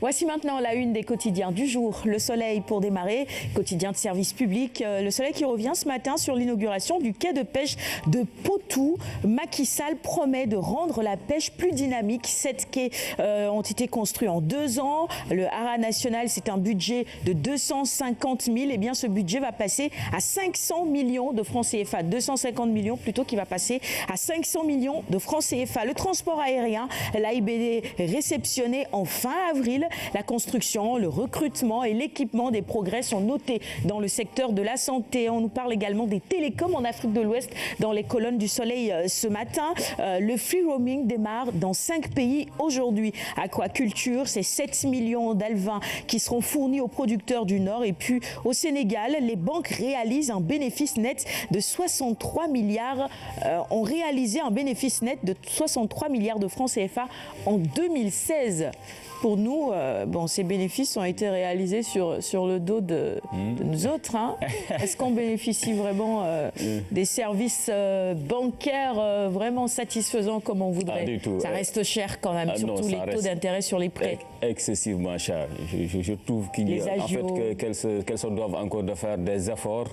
Voici maintenant la une des quotidiens du jour. Le Soleil pour démarrer, quotidien de service public. Le Soleil qui revient ce matin sur l'inauguration du quai de pêche de Potou. Macky Sall promet de rendre la pêche plus dynamique. 7 quais ont été construits en 2 ans. Le Haras national, c'est un budget de 250 000. Eh bien, ce budget va passer à 500 millions de francs CFA. 250 millions plutôt, qui va passer à 500 millions de francs CFA. Le transport aérien, l'AIBD réceptionné en fin avril. La construction, le recrutement et l'équipement des progrès sont notés dans le secteur de la santé. On nous parle également des télécoms en Afrique de l'Ouest dans les colonnes du Soleil ce matin. Le free roaming démarre dans 5 pays aujourd'hui. Aquaculture, c'est 7 millions d'alevins qui seront fournis aux producteurs du Nord. Et puis au Sénégal, les banques réalisent un bénéfice net de 63 milliards. Ont réalisé un bénéfice net de 63 milliards de francs CFA en 2016. Pour nous, ces bénéfices ont été réalisés sur le dos de nous autres. Hein. Est-ce qu'on bénéficie vraiment des services bancaires vraiment satisfaisants comme on voudrait? Pas du tout. Ça reste cher quand même, surtout les taux d'intérêt sur les prêts. Excessivement cher. Je trouve qu'elles se doivent encore de faire des efforts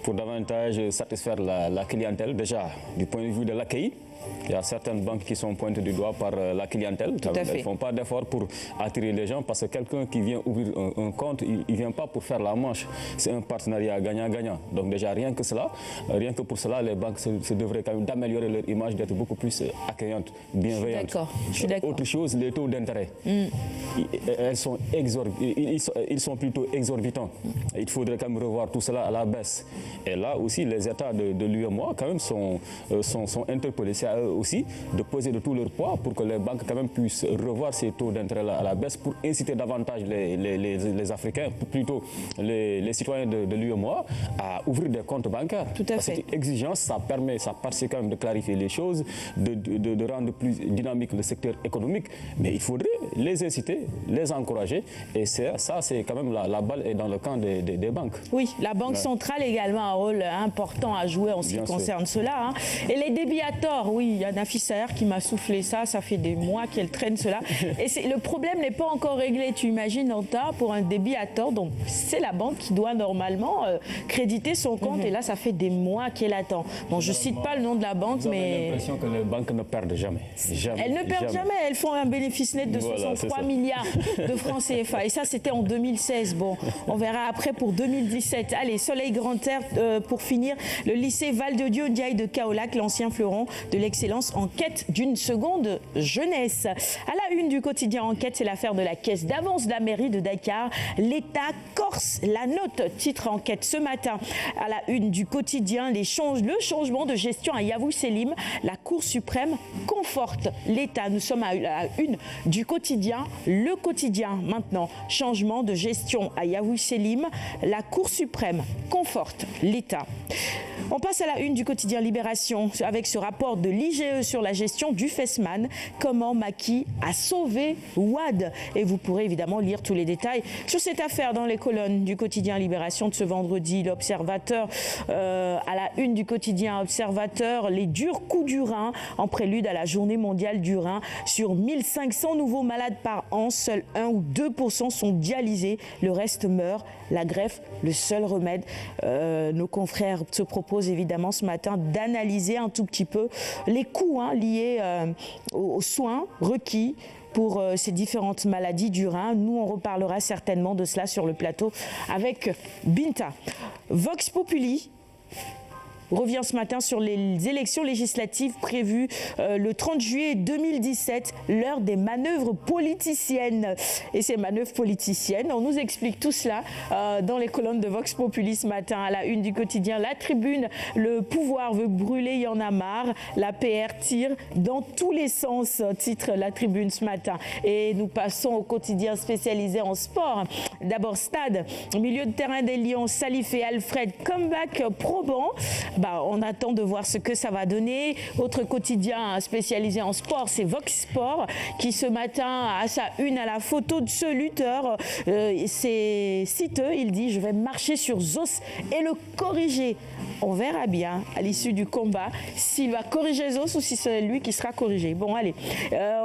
pour davantage satisfaire la clientèle. Déjà, du point de vue de l'accueil, il y a certaines banques qui sont pointées du doigt par la clientèle. Elles ne font pas d'efforts pour attirer les gens parce que quelqu'un qui vient ouvrir un compte, il ne vient pas pour faire la manche. C'est un partenariat gagnant-gagnant. Donc déjà, rien que pour cela, les banques se devraient quand même d'améliorer leur image, d'être beaucoup plus accueillantes, bienveillantes. Je suis d'accord. Autre chose, les taux d'intérêt. Ils sont plutôt exorbitants. Il faudrait quand même revoir tout cela à la baisse. Et là aussi, les États de l'UEMOA quand même sont interpellés. C'est à eux aussi de peser de tout leur poids pour que les banques quand même puissent revoir ces taux d'intérêt à la baisse pour inciter davantage les Africains, plutôt les citoyens de l'UEMOA à ouvrir des comptes bancaires. Tout à fait. Cette exigence, ça participe quand même de clarifier les choses, de rendre plus dynamique le secteur économique. Mais il faudrait les inciter, les encourager. Et ça, c'est quand même la balle est dans le camp des banques. Oui, la Banque centrale a également un rôle important à jouer en ce qui concerne cela. Hein. Et les débits à tort, oui, il y a Nafi Saher qui m'a soufflé ça fait des mois qu'elle traîne cela. Et le problème n'est pas encore réglé, tu imagines, Anta, pour un débit à tort. Donc c'est la banque qui doit normalement créditer son compte. Et là, ça fait des mois qu'elle attend. Bon, je ne cite pas le nom de la banque, mais... J'ai l'impression que les banques ne perdent jamais. Elles ne perdent jamais. Elles font un bénéfice net de 63 milliards de francs CFA. Et ça, c'était en 2016. Bon, on verra après pour 2017. Allez, Soleil Grand Air, pour finir, le lycée Val-de-Dieu Ndiaye de Kaolack, l'ancien fleuron de l'excellence en quête d'une seconde jeunesse. À la une du quotidien Enquête, c'est l'affaire de la caisse d'avance de la mairie de Dakar. L'État corse la note, titre Enquête ce matin. À la une du quotidien, le changement de gestion à Yavuz Selim. La Cour suprême conforte l'État. Nous sommes à la une du quotidien. Le quotidien maintenant, changement de gestion à Yavuz Selim. La Cour suprême conforte l'État. On passe à la une du quotidien Libération avec ce rapport de l'IGE sur la gestion du FESMAN. Comment Macky a sauvé Wade. Et vous pourrez évidemment lire tous les détails sur cette affaire dans les colonnes du quotidien Libération de ce vendredi. L'Observateur, à la une du quotidien Observateur, les durs coups du rein en prélude à la journée mondiale du rein. Sur 1500 nouveaux malades par an, seuls 1 ou 2% sont dialysés. Le reste meurt. La greffe, le seul remède. Nos confrères se proposent évidemment ce matin d'analyser un tout petit peu les coûts liés aux soins requis pour ces différentes maladies du rein. Nous, on reparlera certainement de cela sur le plateau avec Binta. Vox Populi revient ce matin sur les élections législatives prévues le 30 juillet 2017, l'heure des manœuvres politiciennes. Et ces manœuvres politiciennes, on nous explique tout cela dans les colonnes de Vox Populi ce matin. À la une du quotidien La Tribune, le pouvoir veut brûler, il y en a marre. La PR tire dans tous les sens, titre La Tribune ce matin. Et nous passons au quotidien spécialisé en sport. D'abord Stade, milieu de terrain des Lions, Salif et Alfred, comeback probant. On attend de voir ce que ça va donner. Autre quotidien spécialisé en sport, c'est Vox Sport, qui ce matin a sa une à la photo de ce lutteur. C'est citeux, il dit « Je vais marcher sur Zos et le corriger ». On verra bien à l'issue du combat s'il va corriger Zos ou si c'est lui qui sera corrigé. Bon, allez,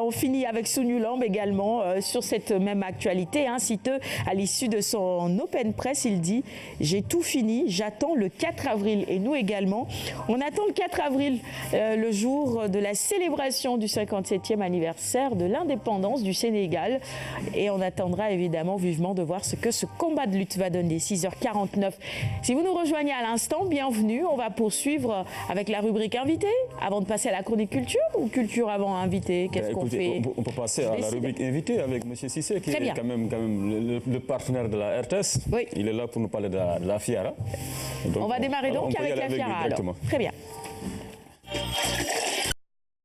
on finit avec Sounioulamb également sur cette même actualité. Citeux, à l'issue de son open press, il dit « J'ai tout fini, j'attends le 4 avril ». Et nous également, on attend le 4 avril, le jour de la célébration du 57e anniversaire de l'indépendance du Sénégal. Et on attendra évidemment vivement de voir ce que ce combat de lutte va donner. 6h49. Si vous nous rejoignez à l'instant, bienvenue. On va poursuivre avec la rubrique invité avant de passer à la chronique culture ou culture avant invité. Qu'est-ce qu'on fait? On peut passer à la rubrique invité avec M. Cissé qui est quand même le partenaire de la RTS. Oui. Il est là pour nous parler de la FIARA. Donc, on va démarrer donc avec la FIARA. Alors. Très bien.